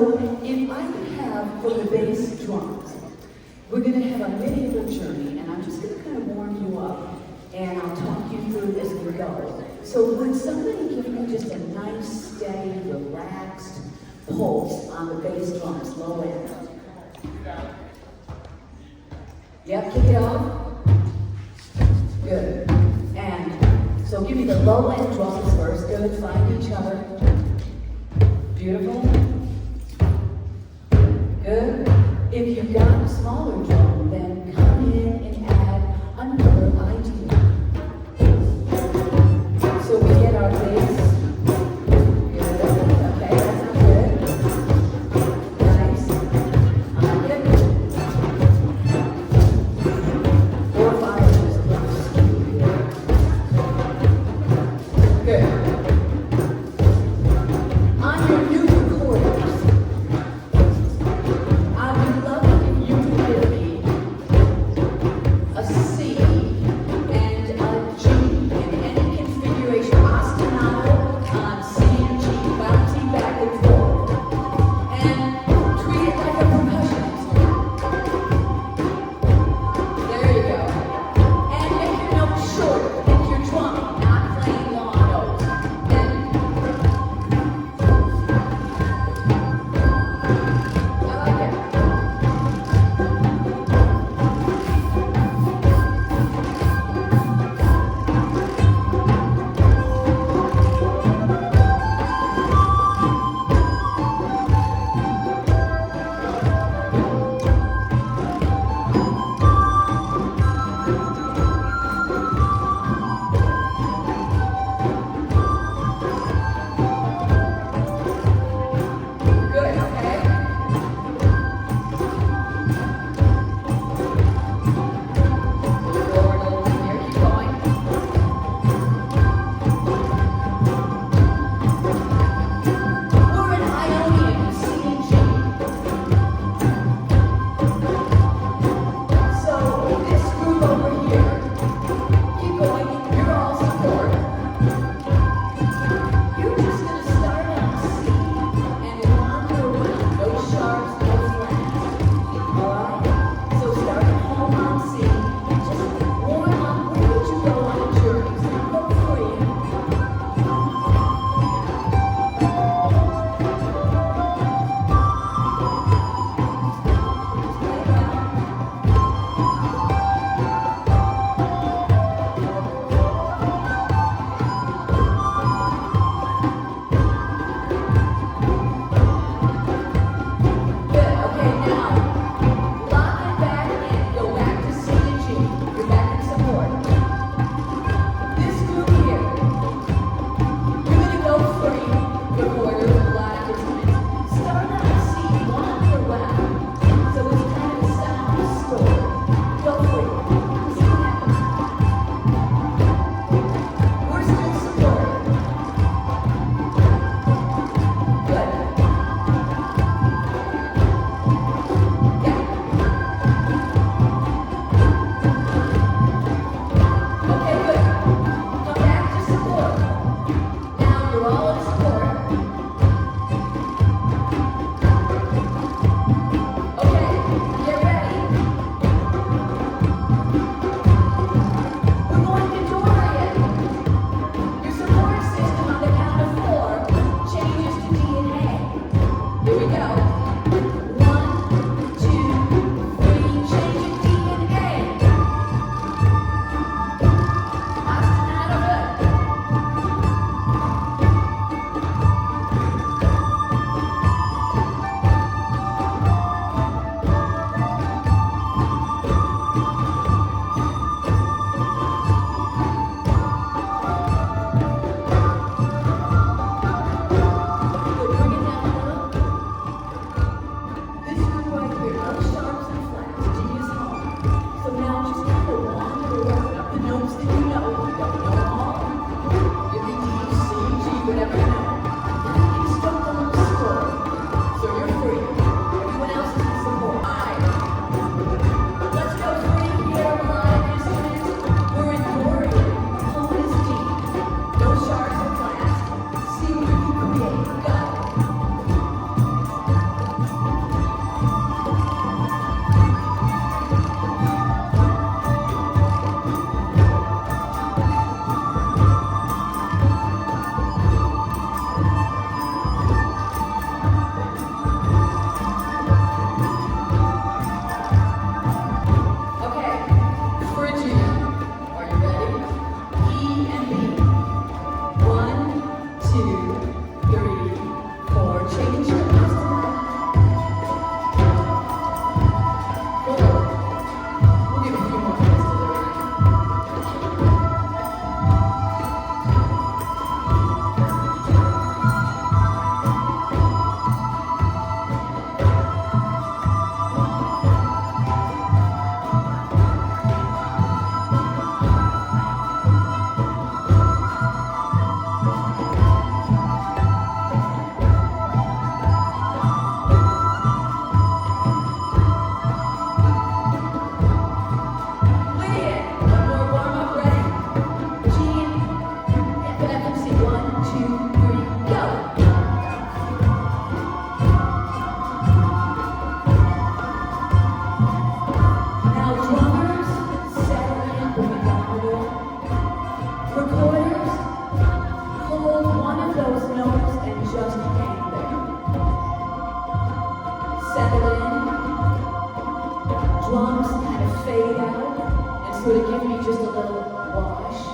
If I could have for the bass drums, we're going to have a medieval journey, and I'm just going to kind of warm you up, and I'll talk you through as we go. So would somebody give me just a nice, steady, relaxed pulse on the bass drums, low end? Yep, kick it off. Good. And so give me the low end drums first. Good, find each other. Beautiful. Good. If you've got a smaller drum, then come in and add another idea. So we get our bass. Good. Okay, that sounds good. Nice. Good. 4 or 5 just good. On your new recordings, I would love it if you could give me drums kind of fade out and sort of give me just a little wash.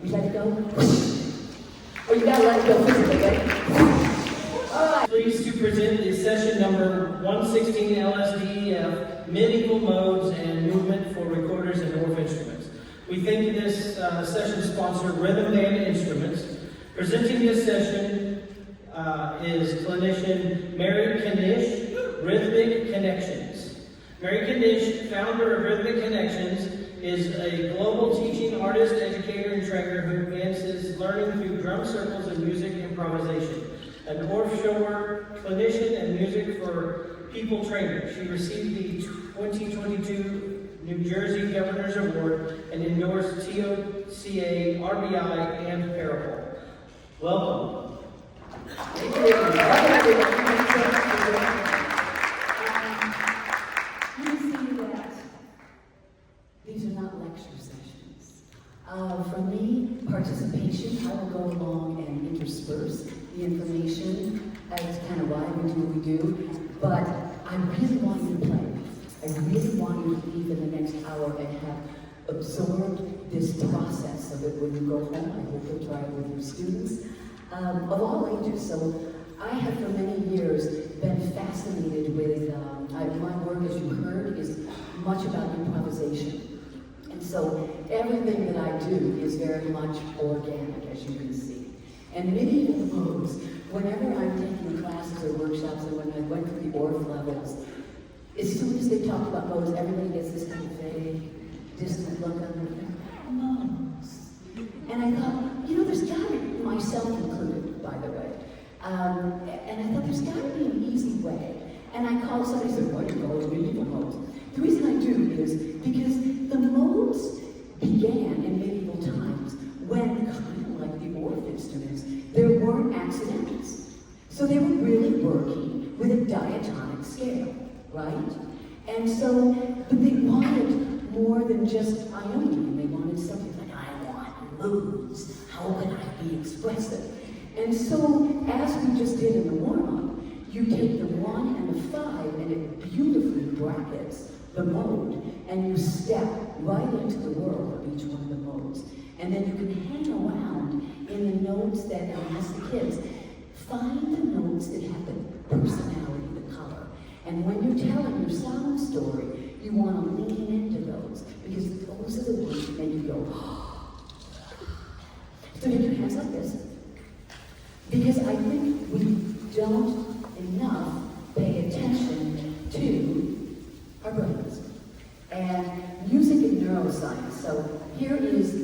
You let it go? Or you gotta let it go physically, right? All right. Pleased to present the session number 116 LSDEF, Medieval Modes and Movement for Recorders and Orff Instruments. We thank this session sponsor, Rhythm Band Instruments. Presenting this session is clinician Mary Knysh, Rhythmic Connections. Mary Knysh, founder of Rhythmic Connections, is a global teaching artist, educator, and trainer who advances learning through drum circles and music improvisation. An offshore clinician and music for people trainer. She received the 2022 New Jersey Governor's Award and endorsed TOCA, RBI, and Parapol. Welcome. Thank you. These are not lecture sessions. For me, participation, I will go along and intersperse the information. That's kind of why we do what we do. But I really want you to play. I really want you to leave in the next hour and have absorbed this process of it when you go home. I hope you'll try it with your students of all ages. So I have for many years been fascinated with, my work, as you heard, is much about improvisation. And so everything that I do is very much organic, as you can see. And medieval modes, whenever I'm taking classes or workshops, and when I went through the Orff levels, as soon as they talk about modes, everybody gets this kind of vague, distant look on their face. Modes. And I thought, there's got to be, myself included, by the way, and I thought there's got to be an easy way. And I called somebody and said, what do you call it medieval modes? The reason I do is because the modes began in medieval times when, kind of like the Orff instruments, there weren't accidentals. So they were really working with a diatonic scale, right? And so, but they wanted more than just ionian. They wanted something like, I want moods. How can I be expressive? And so, as we just did in the warm-up, you take the 1 and the 5 and it beautifully brackets the mode, and you step right into the world of each one of the modes. And then you can hang around in the notes that, and ask the kids, find the notes that have the personality, the color. And when you're telling your sound story, you want to lean into those, because those are the ones that make you go, So make your hands like this. Because I think we don't enough pay attention to our brains. And music and neuroscience. So here is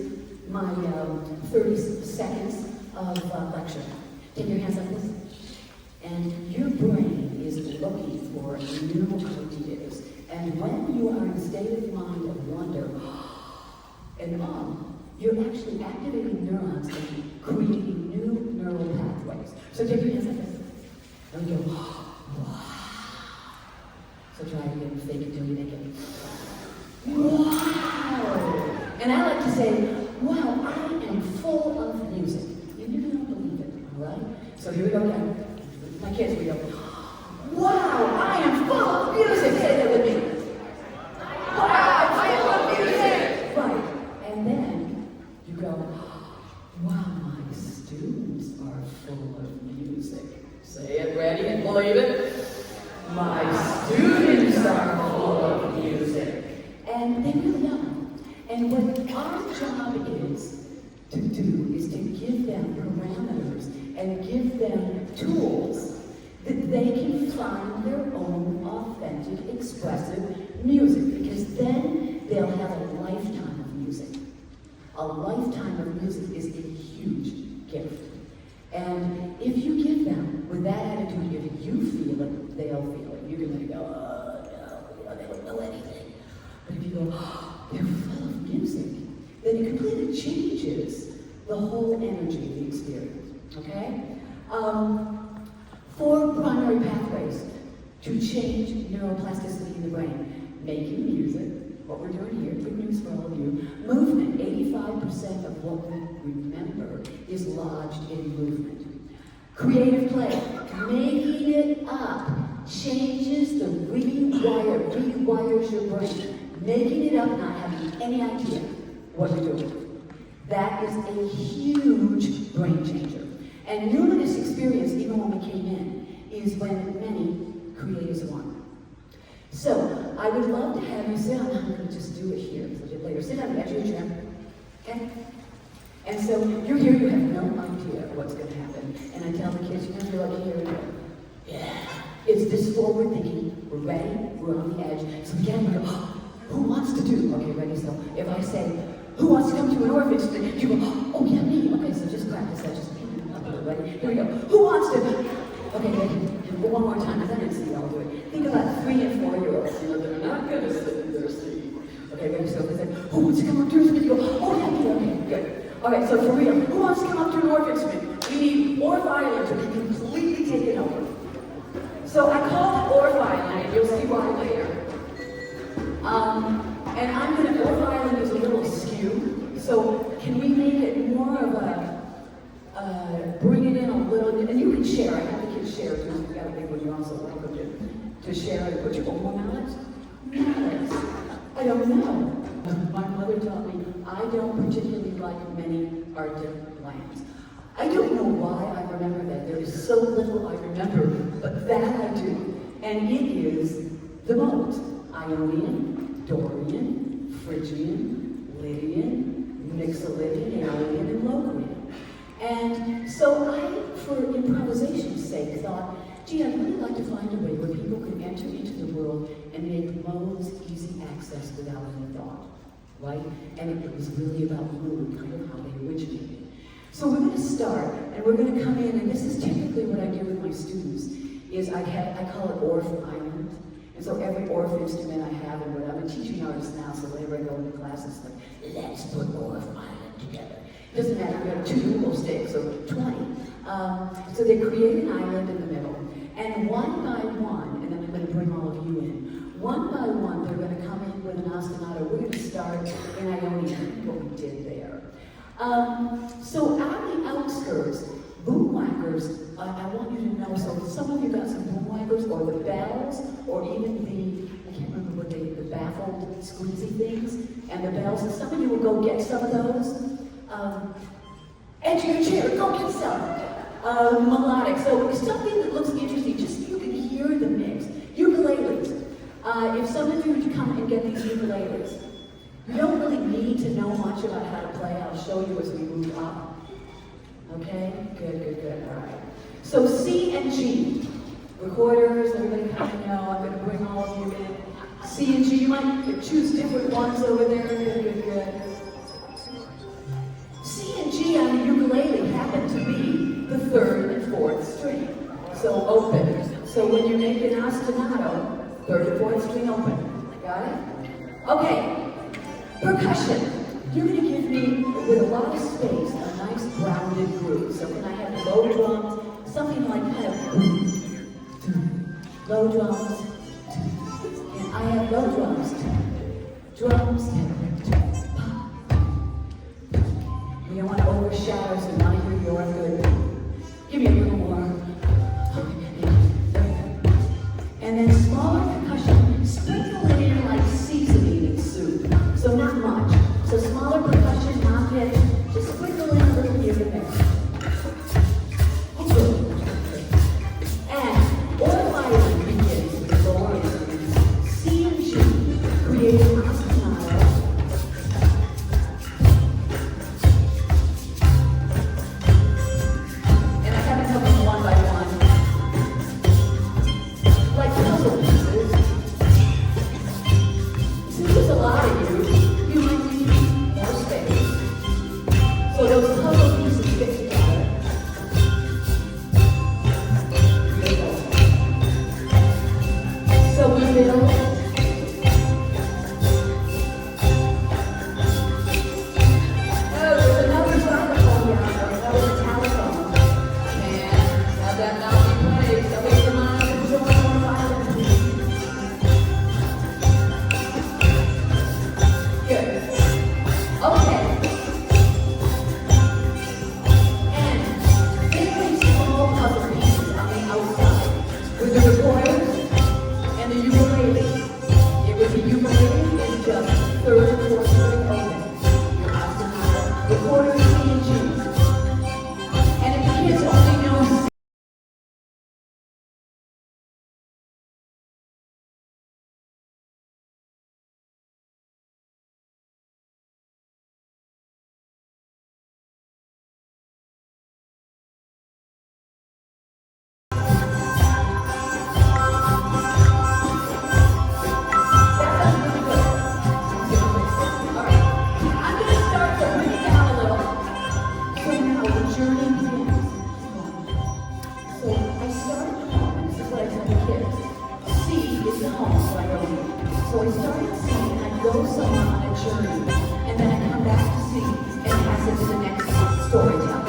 my 30 seconds of lecture. Take your hands like this. And your brain is looking for new ideas. And when you are in a state of mind of wonder and awe, you're actually activating neurons and creating new neural pathways. So take your hands like this. And we go, wow. So try it again, fake it till you make it. Wow! And I like to say, wow, I am full of music. And you don't believe it, all right? So here we go again. My kids, we go, wow, I am full of music. Say that with me. Wow, I am full of music. Right. And then you go, wow, my students are full of music. Say it ready and believe it. My students are full of music. And they really are. And what our job is to do is to give them parameters and give them tools that they can find their own authentic, expressive music. Because then they'll have a lifetime of music. A lifetime of music is a huge gift. And if you give them with that attitude, if you feel it, they'll feel it. You're going to go, oh, no, they don't know anything. But if you go, oh, they're full of music, then it completely changes the whole energy of the experience, okay? 4 primary pathways to change neuroplasticity in the brain. Making music, what we're doing here, good news for all of you. Movement, 85% of what we remember is lodged in movement. Creative play, making it up, changes the rewires your brain. Making it up, not having any idea what you're doing. That is a huge brain changer. And numinous experience, even when we came in, is when many create as one. So, I would love to have you sit down. I'm going to just do it here a bit later. Sit down on the edge of your chair. Okay? And so, you're here, you have no idea what's going to happen. And I tell the kids, you're going to be like, here we go. Yeah. It's this forward thinking. We're ready. We're on the edge. So again, we go, oh, who wants to do? Okay, ready? So, if I say, who wants to come to an orphanage? Then you go, oh, yeah, me. Okay, so just practice that. Just ready? Here we go. Who wants to? Okay, ready? One more time. I didn't see y'all do it. Think about 3 and 4-year-olds. You know, they're not going to sit in their seat. Okay, ready? So they say, who wants to come up to us? You go, oh, yeah, me. Okay, good. Okay, so for real, who wants to come up to an orphanage? We need Orph Island to be completely taken over. So I call it Orph Island, and you'll see why later. And I'm going to, Orph Island is a little skew. So can we make it more of a, bring it in a little, and you can share. I have the kids share too. You've got a big one, you're also welcome to share it. Put your own one on it. Yes. I don't know. My mother taught me I don't particularly like many Arctic lands. I don't know why I remember that. There is so little I remember, but that I do. And it is the modes. Ionian, Dorian, Phrygian, Lydian, Mixolydian, Aeolian, and Locrian. And so I, for improvisation's sake, thought, gee, I'd really like to find a way where people could enter into the world and make modes easy access without any thought, right? And it was really about mood, kind of how they originated. So we're going to start, and we're going to come in, and this is typically what I do with my students, is I call it Orph Island. And so every Orph instrument I have, and I'm a teaching artist now, so whenever I go into classes, like, let's put Orph Island together. It doesn't matter, we have 2 little sticks, so 20. So they create an island in the middle, and one by one, and then I'm going to bring all of you in, one by one, they're going to come in with an ostinato. We're going to start in Ionian, what we did there. So on the outskirts, boomwhackers, I want you to know, so some of you got some boomwhackers, or the bells, or even the, I can't remember what the baffled squeezy things, and the bells, and some of you will go get some of those. Edge of your chair, go get some. Melodic, so something that looks interesting, just so you can hear the mix. Ukuleles. If some of you would come and get these ukuleles, you don't really need to know much about how to play. I'll show you as we move up. Okay? Good. All right. So C and G. Recorders, everybody kind of know. I'm going to bring all of you in. C and G, you might choose different ones over there. Good. C and G on the ukulele happen to be the 3rd and 4th string. So open. So when you make an ostinato, 3rd and 4th string open. Got it? Okay. Percussion. You're going to give me, with a lot of space, a nice grounded groove. So can I have low drums? Something like kind of low drums. And I have low drums. Drums. You don't want to overshadow, so now you're good. Give me a little more. And then smaller percussion, sprinkle it in like seasoning in soup. So not much. So smaller percussion, not pitch, just sprinkle in a little here and there. And Orph Island begins with lower instruments. C and G create an ostinato So I started singing, I go somewhere on a journey, and then I come back to sing and pass it to the next storyteller.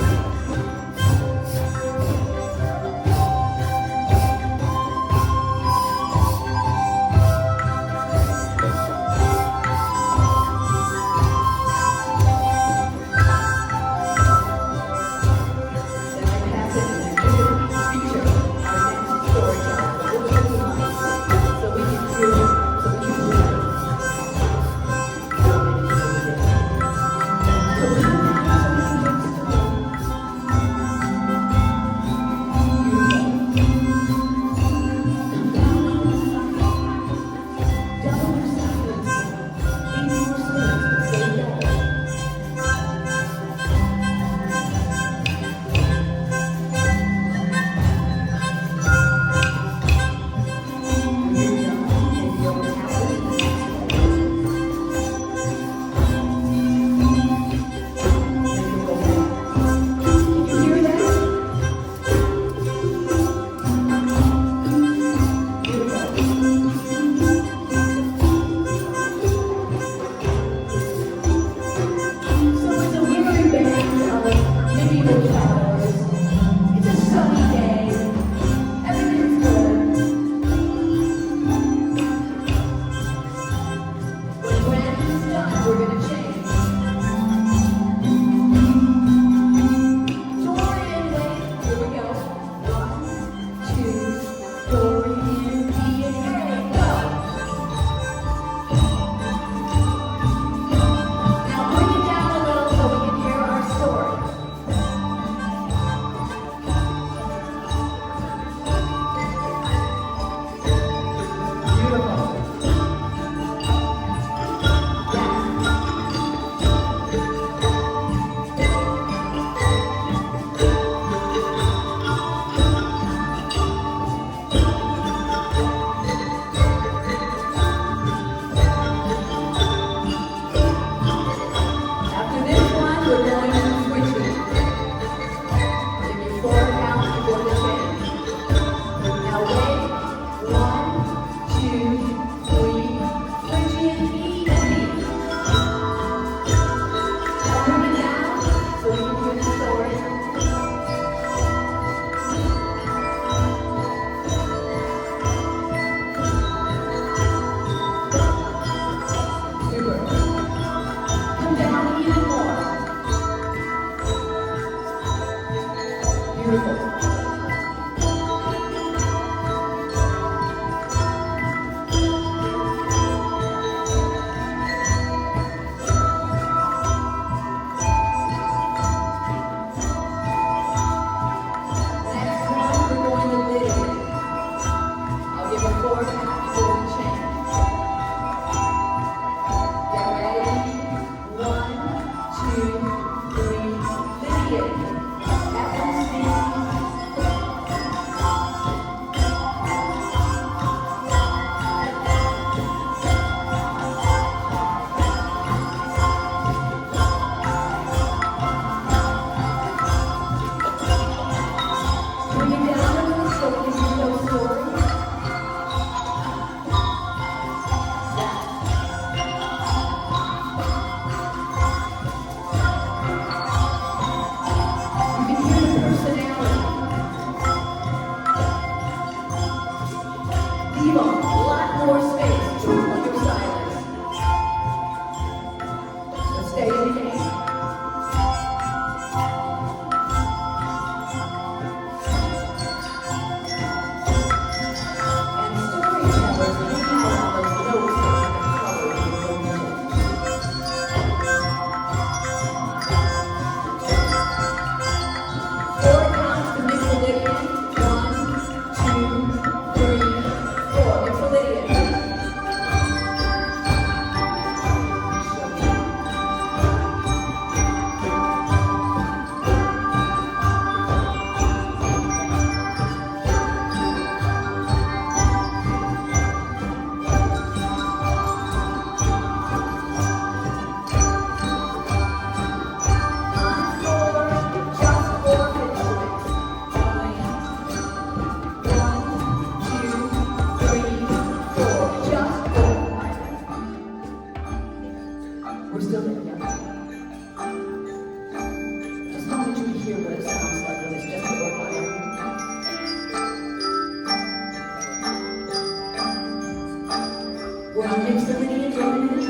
mix the lineage in a minute?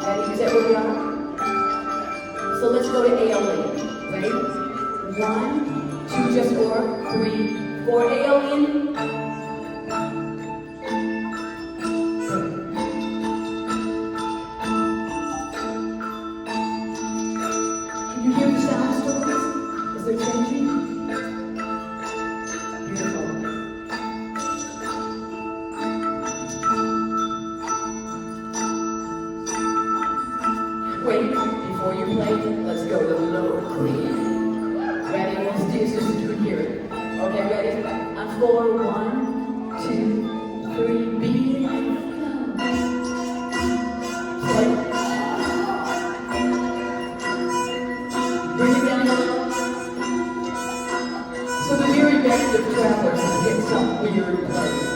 Ready? Is that where we are? So let's go to Aeolian. Ready? 1, 2, just 4, 3, 4. Aeolian. Can you hear the sound stories? Is there changing? Beautiful. Wait, before you play, let's go to low green. Ready? Let's do this just so you can hear it. Okay, ready? On 4, 1, 2, 3, be like play. Bring it down a little. So the very best of travelers get some weird place.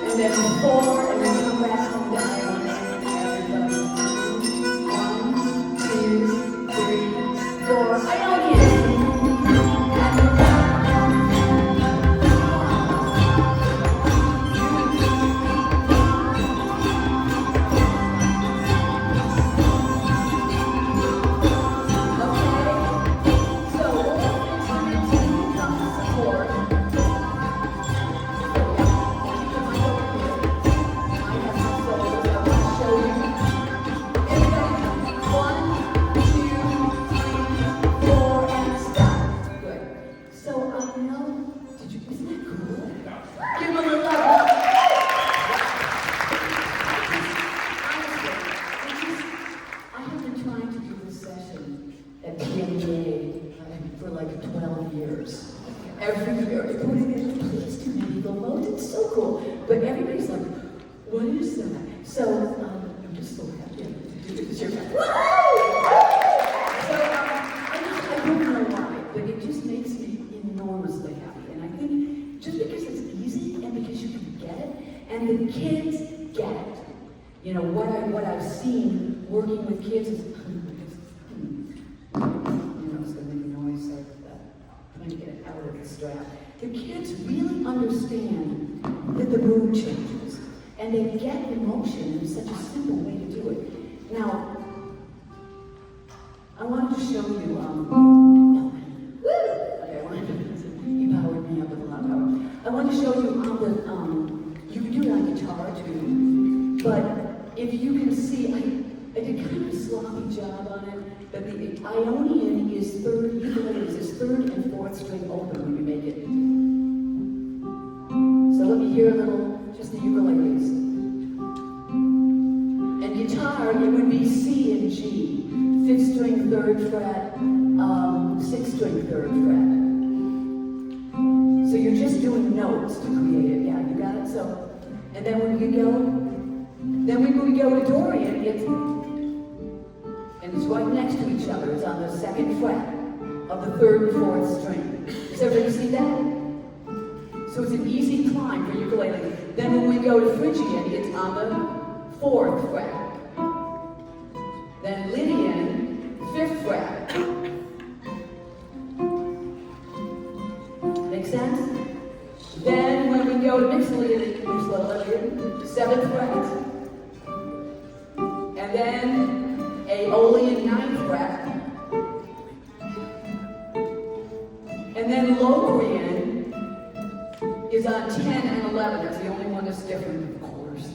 And then 4, and then come back home to Ireland. Everybody. 1, 2, 3, 4. Ireland! At TMEA for like 12 years. Every year, I put it in place to medieval mode. It's so cool. But everybody's like, what is that? So I'm just so happy to do it because you're like, woo! So I don't know why, but it just makes me enormously happy. And I think just because it's easy and because you can get it, and the kids get it. You know, what I've seen working with kids is, it's going to make a noise, so trying to get it out of the strap. The kids really understand that the mood changes, and they get emotion in such a simple way to do it. Now, I wanted to show you, he powered me up with a lot of power. I wanted to show you you can do it on guitar too, but if you can see, I did kind of a sloppy job on it, but the Ionian is third and fourth string open when you make it. So let me hear a little, just the ukuleles. And guitar, it would be C and G, 5th string, 3rd fret, 6th string, 3rd fret. So you're just doing notes to create it. Yeah, you got it? So, and then when we go to Dorian, it's right next to each other. It's on the 2nd fret of the 3rd and 4th string. Does everybody see that? So it's an easy climb for ukulele. Then when we go to Phrygian, it's on the 4th fret. Then Lydian, 5th fret. Make sense? Then when we go to Mixolydian, 7th fret. And then Aeolian 9th fret. And then Locrian is on 10 and 11. That's the only one that's different, of course.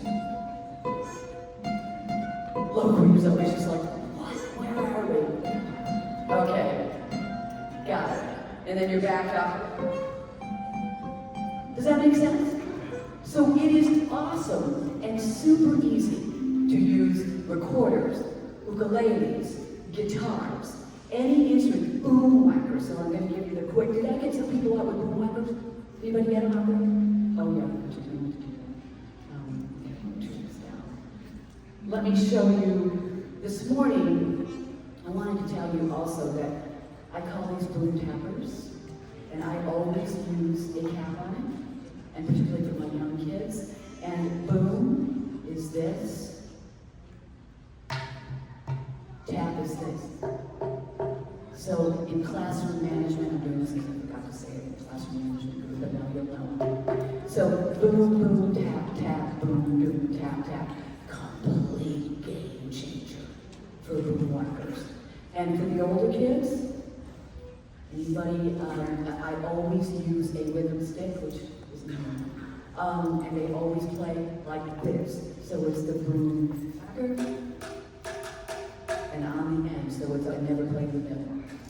Locrian is always just like, what? Where are we? Okay. Got it. And then you're back up. Does that make sense? So it is awesome and super easy to use recorders, ukuleles, guitars, any instrument, boom whackers. So I'm going to give you the quick. Did I get some people out with boom whackers? Anybody get them out there? Oh yeah. Turn this down. Let me show you. This morning, I wanted to tell you also that I call these boom tappers, and I always use a cap on it, and particularly for my young kids. And boom is this. Tap is this. So in classroom management, I'm doing this because I forgot to say it in classroom management group, but now you'll know. So boom, boom, tap, tap, boom, boom, tap, tap. Complete game changer for boom workers. And for the older kids, anybody, I always use a rhythm stick, which is new. And they always play like this. So it's the boom, and on the end, so it's I never play the middle.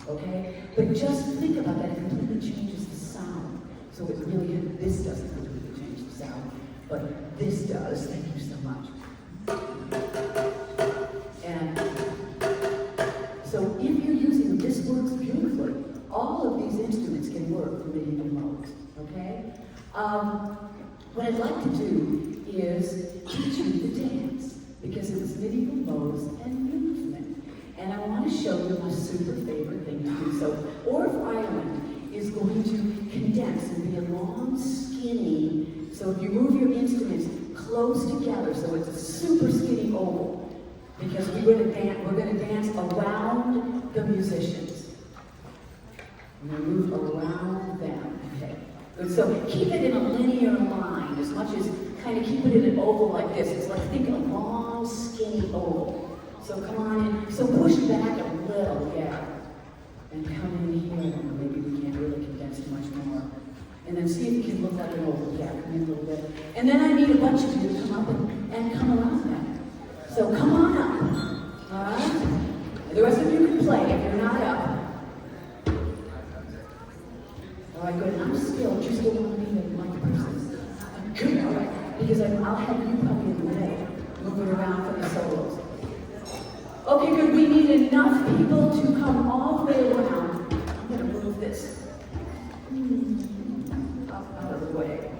Okay? But just think about that, it completely changes the sound. So it really, this doesn't completely change the sound, but this does. Thank you so much. And so if you're using, this works beautifully. All of these instruments can work for medieval modes. Okay? What I'd like to do is teach you the dance, because it was medieval modes and movement. And I want to show you my super favorite thing to do. So, Orff Island is going to condense and be a long, skinny, so if you move your instruments close together, so it's a super skinny oval, because we're going to dance around the musicians. We're going to move around them, okay? Good, so keep it in a linear line, as much as kind of keep it in an oval like this. It's like, think of a long, skinny oval. So come on in. So push back a little, yeah. And come in here. Maybe we can't really condense too much more. And then see if you can look like an oval. Yeah, come in a little bit. And then I need a bunch of you to come up and come around that. So come on up. All right? The rest of you can play if you're not up. All right, good. I'm still just don't want to be the mic person. Good, all right. Because I'll have you come in the way, moving around for the solos. Okay, good. We need enough people to come all the way around. I'm going to move this out of the way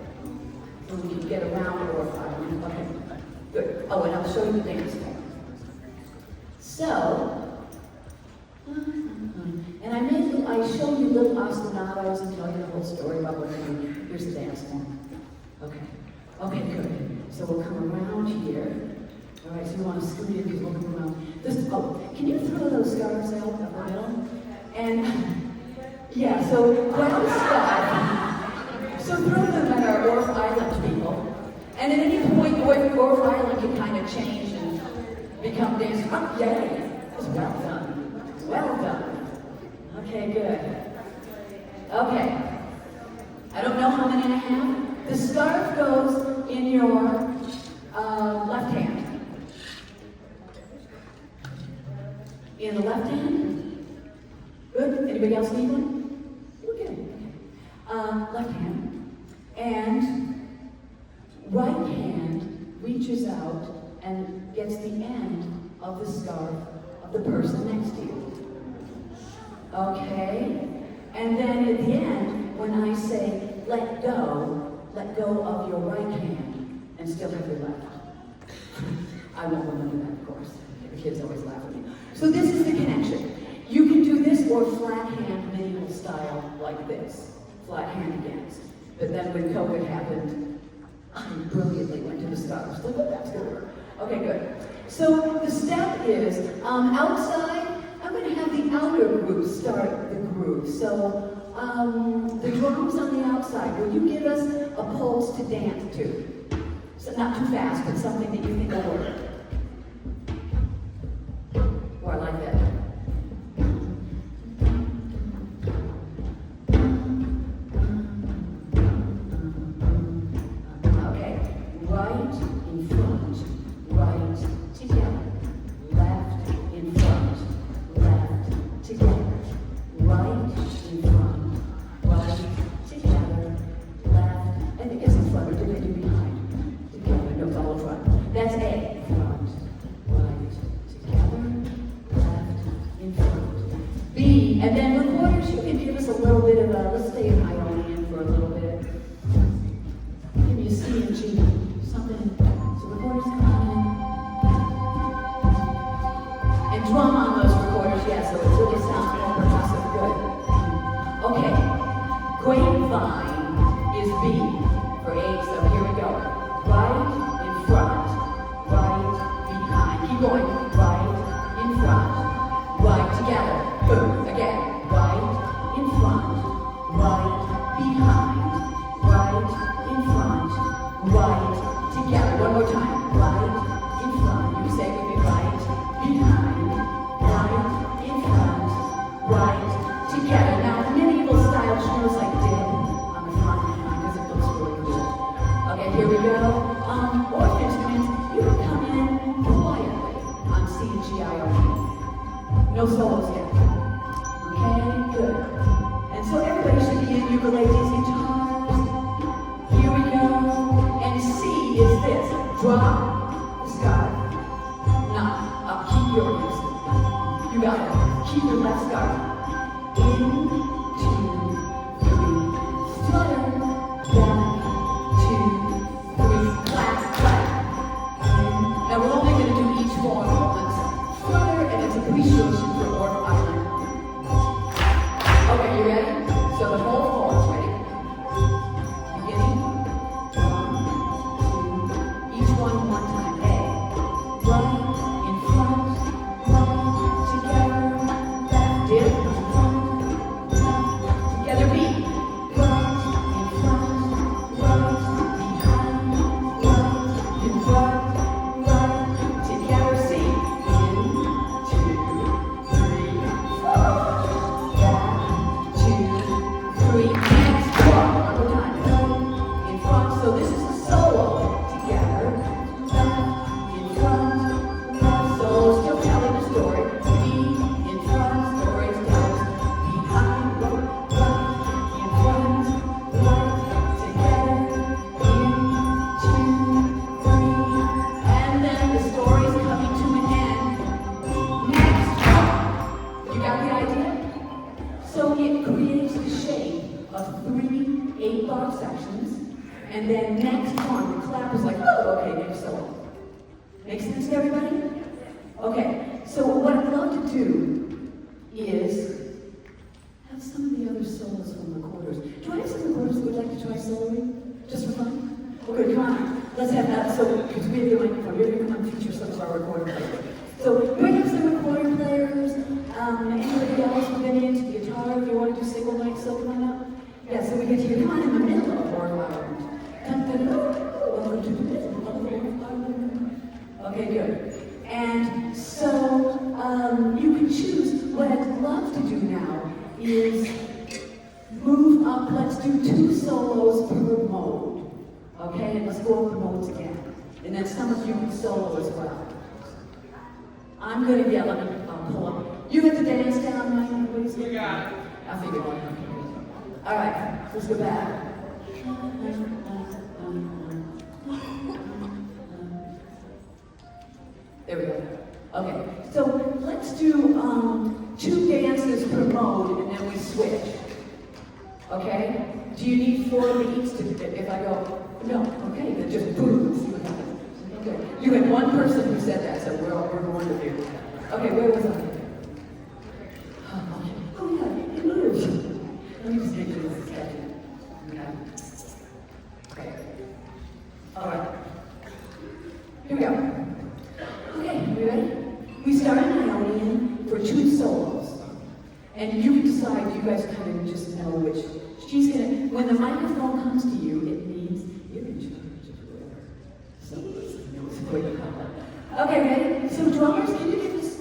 so we can get around or find. Okay, good. Oh, and I'll show you the dance form. So, and I show you little ostinatos and tell you the whole story about what we're doing. Here's the dance form. Okay. Okay, good. So we'll come around here. All right, so you want to scoot in because we'll come around. Can you throw those scarves out of the middle? And, yeah, so grab a scarf. So throw them at our Orff Island people. And at any point, Orff Island can kind of change and become dancers. Oh, yay! Well done. Well done. Okay, good. Okay. I don't know how many I have. The scarf goes in your left hand. In the left hand? Good. Anybody else need one? Okay. Left hand. And right hand reaches out and gets the end of the scarf of the person next to you. Okay? And then at the end, when I say let go of your right hand and still have your left. I won't remember that, of course. The kids always laugh at me. So this is the connection. You can do this or flat hand medieval style like this. Flat hand against. But then when COVID happened, I brilliantly went to the scarves. So that's going to work. Okay, good. So the step is, outside, I'm going to have the outer group start the groove. So the drums on the outside, will you give us a pulse to dance to? So not too fast, but something that you think will work. Or I like that. Okay, right in front, right together, left in front, left together, right in front, right together, left, I think it's in front, or did I do behind? Together, no, it's all front. That's A, front, right, together, left, in front. B, and then recorders, you can give us a little bit of a, let's stay in Ionian for a little bit. Give me a C and G, something, so recorders come on in. And drum on those recorders, yeah, so it really sounds more percussive, good. Okay, grapevine is B for A, so here we go. Right, ukuleles, guitars. Here we go. And C is this. Drop the scarf. Not up. Keep your wrist. You got it. Keep your left scarf. In, 2, 3. Flutter. Back. 2, 3. Clap, clap. In. Now we're only going to do each one once. Flutter, and it's appreciation for Orph Island. Okay, you ready? So the whole chorus, ready? Beginning. 1, 2. Each one time. A. Right, in front, right, together, left, dip, front, left, together, B. Right, in front, right, behind, right, in front, right, together, C. In, 2, 3, 4. Back, 2, 3. Next one more time. In front. So this is a solo. Together. Left, in front, left. Solo. Still telling the story. B. In front. Stories tells. Behind. Right. In front. Right. Together. In. 2, 3. And then the story's coming to an end. Next one. You got the idea? So it creates the shape of 3 8-bar sections, and then next one, the clap is like, oh, okay, next solo. Make sense to everybody? Okay, so what I'd love to do is have some of the other solos from recorders. Do I have some recorders that would like to try soloing? Just for fun? Okay, come on. Let's have that. So, because we have the microphone, you're going to come and feature some of our recorder players. So, do we have some recorder players? Anybody else with any into guitar? If you want to do single mic, so come on up. Yeah, so we get you. Come on in the middle of Orph Island. Welcome to the middle of Orph Island. Okay, good. And so you can choose. What I'd love to do now is move up. Let's do 2 solos per mode. Okay, and let's go over the modes again. And then some of you can solo as well. I'm going to yell. Let me pull up. You get the dance down, Mike? You got it. I figured. All right, let's go back. There we go. Okay, so let's do 2 dances per mode, and then we switch. Okay? Do you need 4 beats to, if I go, no, okay, then just boom, see what happens. Okay, you had one person who said that, so we're going to do. Okay, where was I? Oh yeah, it moves. Let me just get to this schedule. Okay. All right. Here we go. Okay, you ready? We start in Ionian for 2 solos. And you can decide, you guys kind of just know which. She's going to, when the microphone comes to you, it means you're in charge of whoever. So, it's quick. Okay, ready? So drummers, can you give us,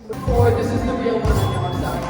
before, this is the real one, I'm sorry.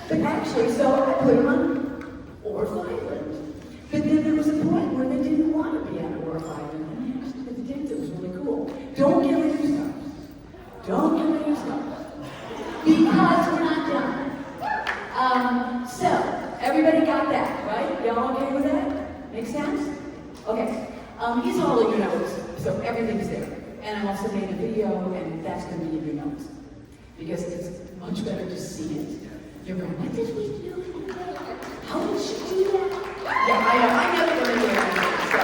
But actually, so I put them on Orph Island. But then there was a point where they didn't want to be on Orph Island. And actually, at the end, it was really cool. Don't get rid of your stuff. Don't get rid of your stuff. Because we're not done. So, everybody got that, right? Y'all okay with that? Make sense? Okay. Here's all of your notes, so everything's there. And I also made a video, and that's going to be in your notes. Because it's much better to see it. You're going, what did we do? How did she do that? Yeah, I never learned it. So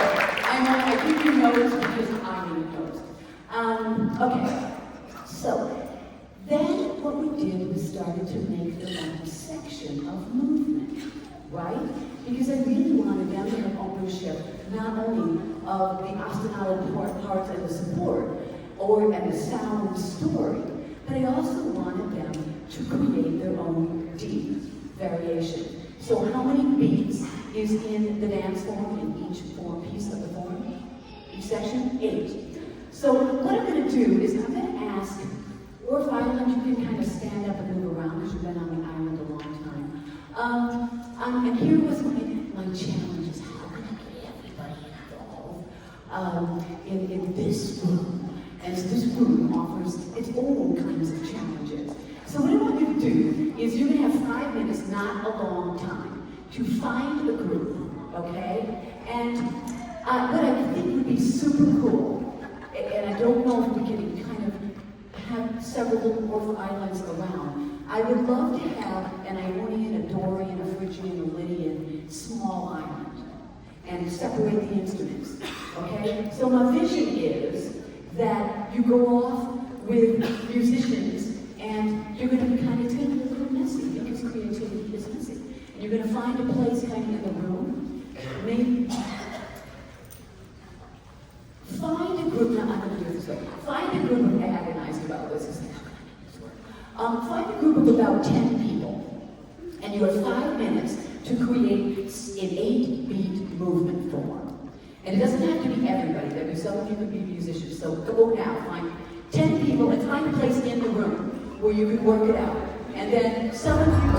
I give you notes because I need notes. Okay. So then what we did was started to make them a section of movement, right? Because I really wanted them to have ownership not only of the ostinato parts and the support, and the sound and story, but I also wanted them to create their own deep variation. So how many beats is in the dance form in each piece of the form? Each section? 8. So what I'm going to do is I'm going to ask Orph Island, you can kind of stand up and move around because you've been on the island a long time. And here was my challenge is how can I get everybody involved in this room? And so this room offers its own kinds of challenges. So what I want you to do is you're going to have 5 minutes, not a long time, to find a group, okay? And what I think would be super cool, and I don't know if we can kind of have several little Orph Islands around. I would love to have an Ionian, a Dorian, a Phrygian, a Lydian small island and separate the instruments, okay? So my vision is that you go off with musicians and you're going to be kind of taking a little messy because creativity is messy. And you're going to find a place kind of in the room. Maybe find a group, now I'm going to do this way. Find a group, I agonized about this. Find a group of about 10 people. And you have 5 minutes to create an 8-beat movement form. And it doesn't have to be everybody. There'll be some of you could be musicians. So go now, find 10 people and find a place in the room where you can work it out. And then some of you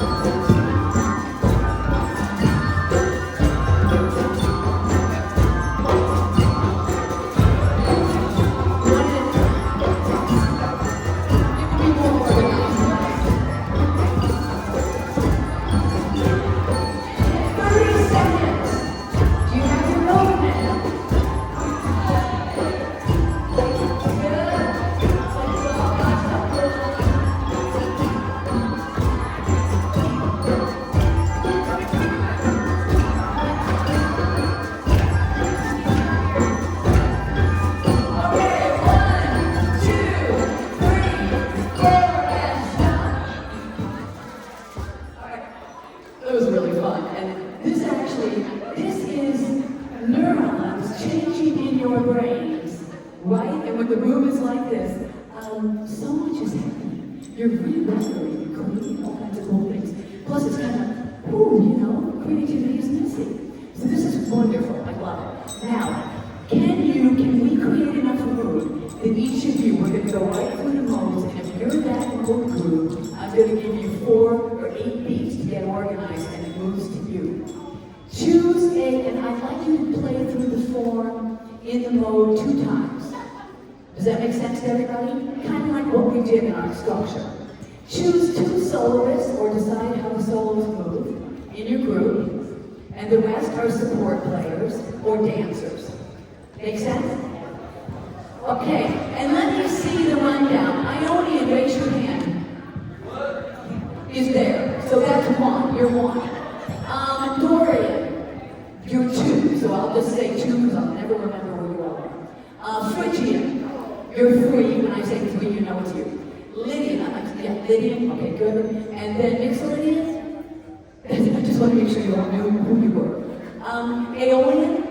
structure. Choose 2 soloists or decide how the solos move in your group, and the rest are support players or dancers. Make sense? Okay, and let me see the rundown. Ionian, raise your hand. Is there. So that's 1. You're 1. Dorian, you're 2. So I'll just say 2 because I'll never remember where you are. Phrygian, you're 3. When I say 3, you know it's you. Lydian, yeah, Lydian, okay, good. And then Mixolydian, I just want to make sure you all knew who you were. Aeolian,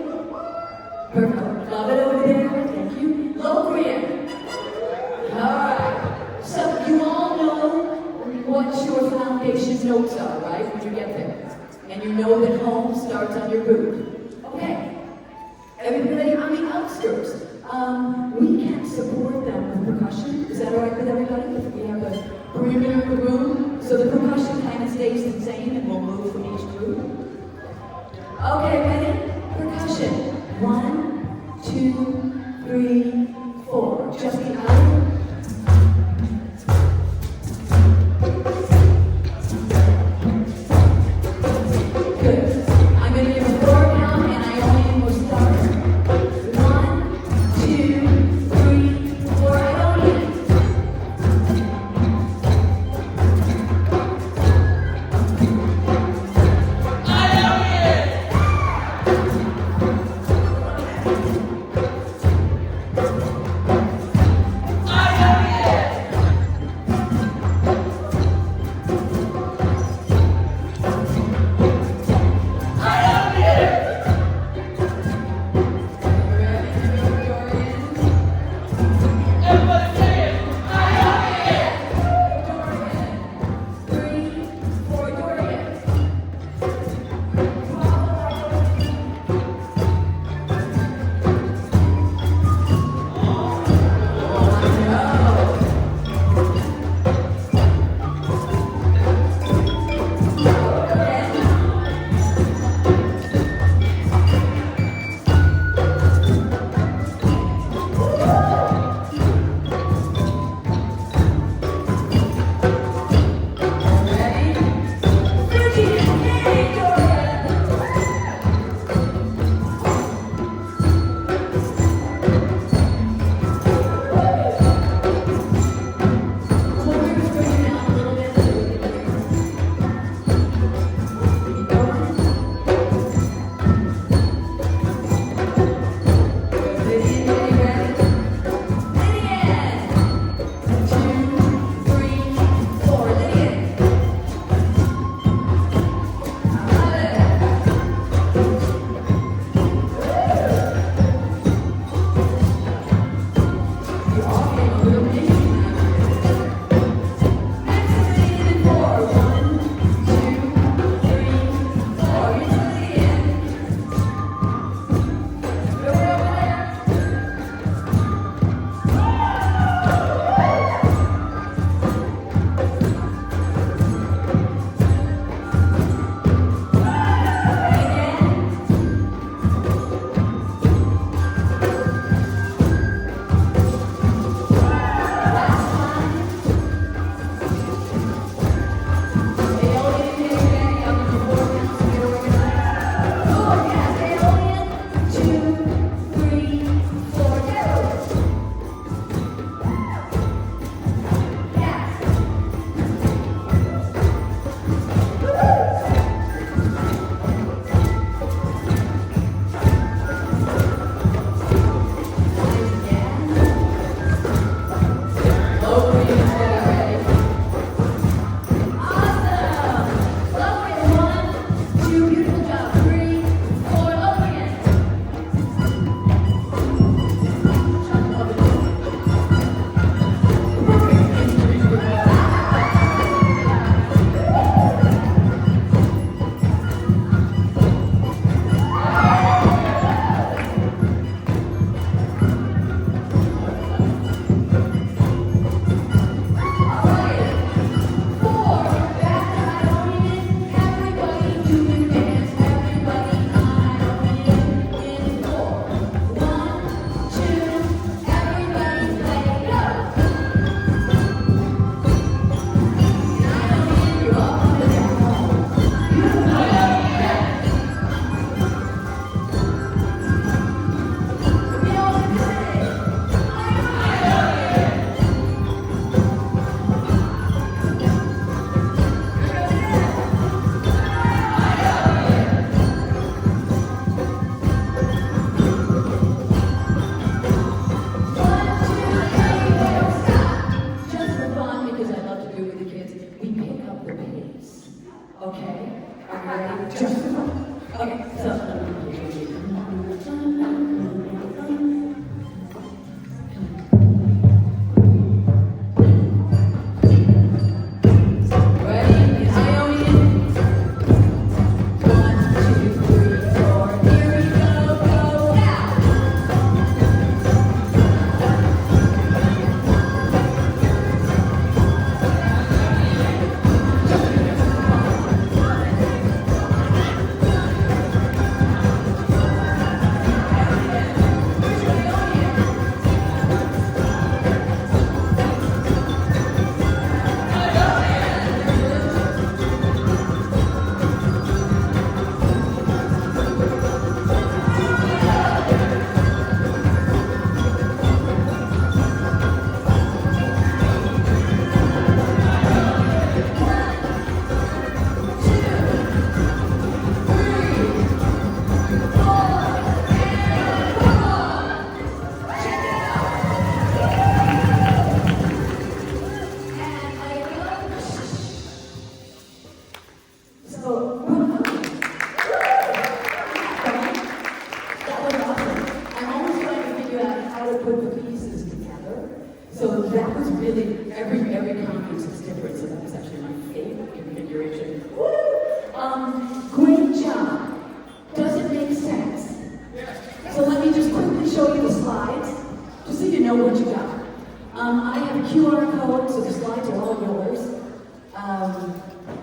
perfect, love it over there, thank you. Locrian, alright. So you all know what your foundation notes are, right, when you get there. And you know that home starts on your boot. Okay, everybody on the outskirts. We can support them with percussion. Is that all right with everybody? If we have a perimeter of the room, So the percussion kind of stays the same and we'll move from each group. Okay, ready? Percussion. 1, 2, 3, 4. Just the other. Good. I'm going to give a 4 count and Ionian will start. 1, 2, 3, 4. Ionian.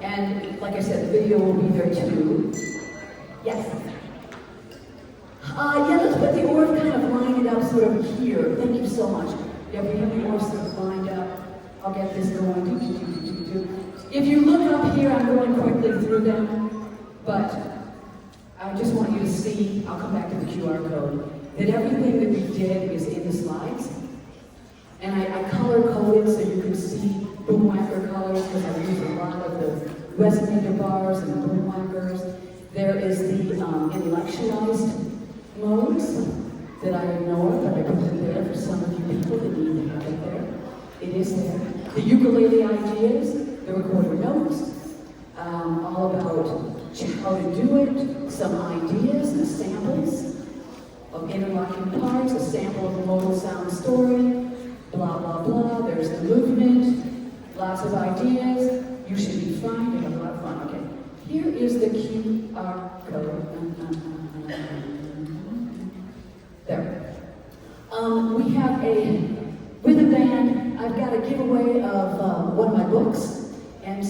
And like I said, the video will be there too. Yes. Yeah, let's put the orb kind of line it up sort of here. Thank you so much. Yeah, we have the orb sort of lined up. I'll get this going. If you look up here, I'm going quickly through them, but I just want you to see, I'll come back to the QR code, that everything that we did is in the slides. And I color-coded so you can see boomwhacker colors, because I use a lot of the resonator bars and the boomwhackers. There is the electionized modes that I ignore, but I put them there for some of you people that need to have it there. It is there. The ukulele ideas, the recorder notes, all about how to do it, some ideas and samples of interlocking parts, a sample of the modal sound story, blah, blah, blah. There's the movement, lots of ideas. You should be fine, you have a lot of fun. Okay, here is the QR code. There. We have a rhythm band. I've got a giveaway of one of my books, and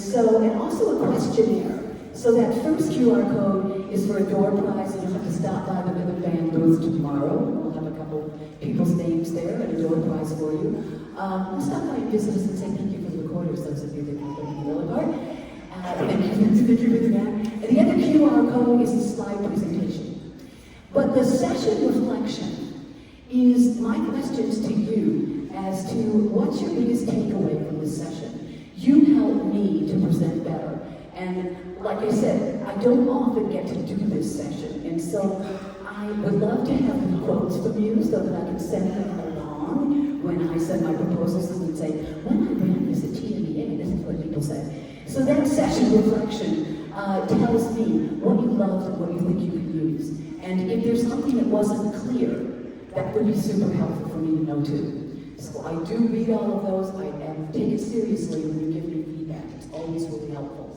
also a questionnaire. So that first QR code is for a door prize, and you'll have to stop by the rhythm band booth tomorrow. We'll have a couple people's names there and a door prize for you. Stop by and visit us and say thank you for the recorders, those of you that can play the middle part. Thank you for that. And the other QR code is the slide presentation. But the session reflection is my questions to you as to what's your biggest takeaway from this session. You help me to present better. And like I said, I don't often get to do this session. And so I would love to have the quotes from you so that I can send them along when I send my proposals and say, when I ran this at TMEA, this is what people say. So that session reflection tells me what you loved and what you think you can use. And if there's something that wasn't clear, that would be super helpful for me to know too. So I do read all of those. I take it seriously when you give me feedback. It's always really helpful.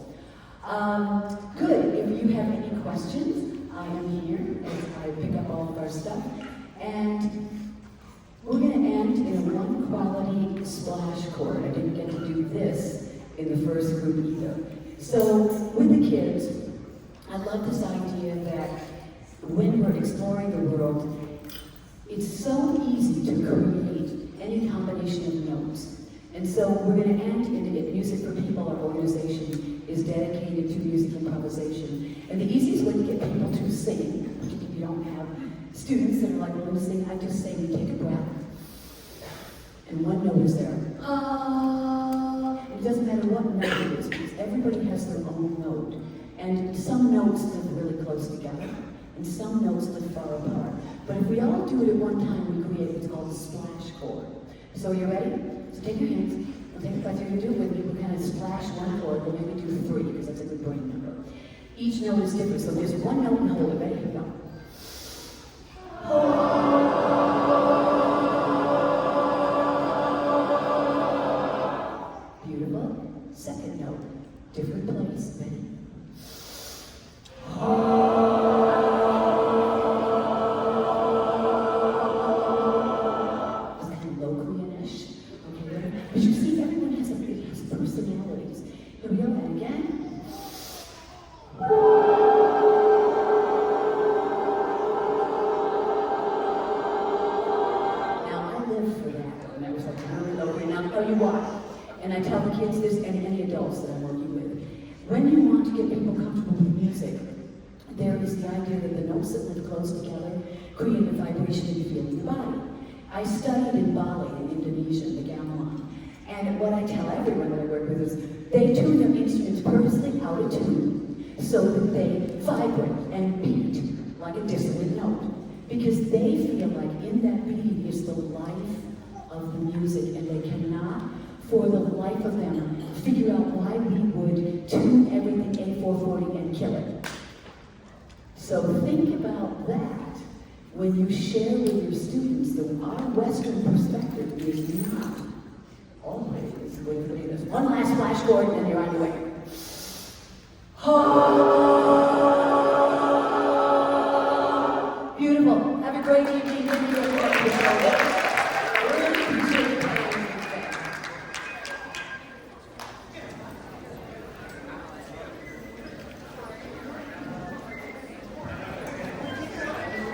Good. If you have any questions, I am here as I pick up all of our stuff. And we're going to end in a one quality splash chord. I didn't get to do this in the first group either. So with the kids, I love this idea that when we're exploring the world, it's so easy to create any combination of notes. And so we're going to end in Music for People, our organization is dedicated to music improvisation. And the easiest way to get people to sing, particularly if you don't have students that are like, well, to sing, I just say, you take a breath. And one note is there. Ah. It doesn't matter what note it is, because everybody has their own note. And some notes live really close together, and some notes live far apart. But if we all do it at one time, we create what's called a splash chord. So you ready? So take your hands, and take a breath. You're going to do it with me. We'll kind of splash one chord, but maybe do 3, because that's a good brain number. Each note is different, so there's one note and hold it. Ready? Here we go. Beautiful. Second note, different place. Ready? But you see, everyone has personalities. Here we go, and again. Now, I live for that. And I was like, really low. Now, you what? And I tell the kids this, and any adults that I'm working with. When you want to get people comfortable with music, there is the idea that the notes that live close together create a vibration you feel in your body. I studied in Bali, in Indonesia, the gamelan. And what I tell everyone that I work with is they tune their instruments purposely out of tune so that they vibrate and beat like a dissonant note. Because they feel like in that beat is the life of the music, and they cannot, for the life of them, figure out why we would tune everything A440 and kill it. So think about that when you share with your students that our Western perspective is not always. Wait for me. There's one last flash chord, and you're on your way.